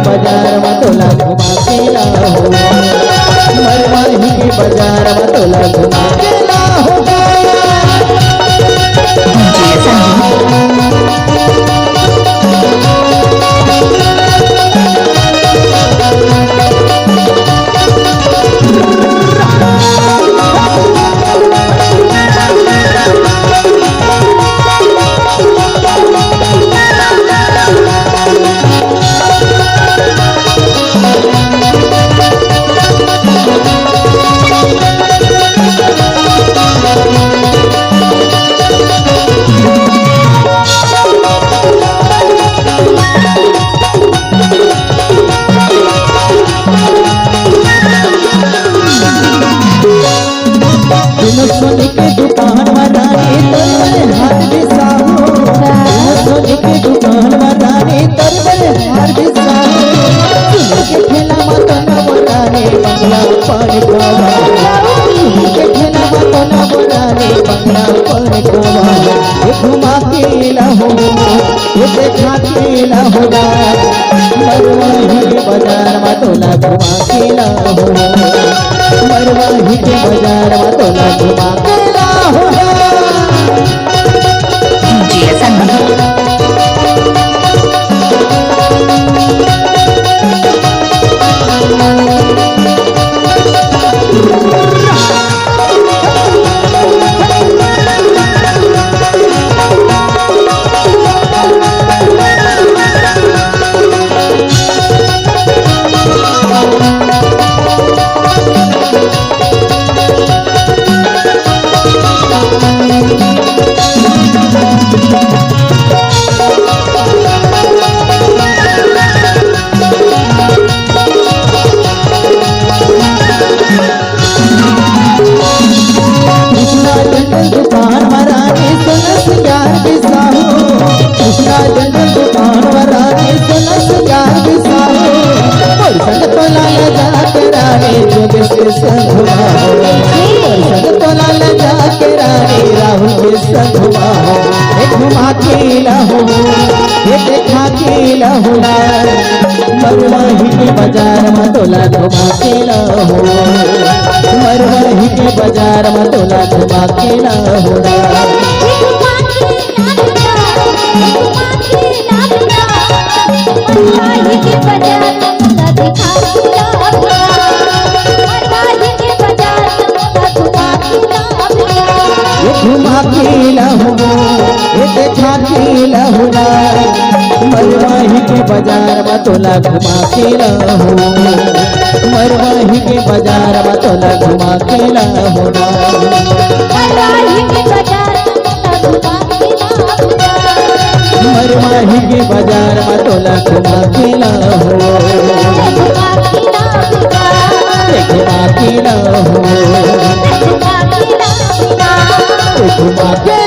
बाजार में तोला घुमा के लाओ, मरवाही के बाजार में तोला घुमा के लाओ। सोने के दुकान वादानी तरबले हाथ बिसाओ, सोने के दुकान वादानी तरबले हाथ बिसाओ, के ठेला मत न बोलाने बंगला पर गवा, के ठेला मत न बोलाने बंगला पर गवा। ये घुमा के लाओ, ये देखा के लाओ, मरवाही के बाजार में तोला घुमा के लाओ, मरवाही के बाजार में तोला घुमा के लाओ। दुकान वारानी सोना सिंगार बिसाओ, कृष्णा जंगल दुकान वारानी सोना सिंगार बिसाओ, और संग तोला ले जाके रानी जोग से संघुमाओ, और संग तोला ले जाके रानी राहुल के संघुमाओ। ये घुमा के लाओ, ये देखा के लाओ, मरवाही के बाजार में तोला घुमा के लाओ, मरवाही के बाजार में तोला घुमा के लाओ। घुमा के लाओ, ये देखा के लाओ, मरवाही के बाजार में तोला घुमा के लाओ, मरवाही के बाजार में तोला घुमा के लाओ, मरवाही के बाजार मरवाही के बाजार में तोला घुमा के लाओ, घुमा के लाओ, घुमा के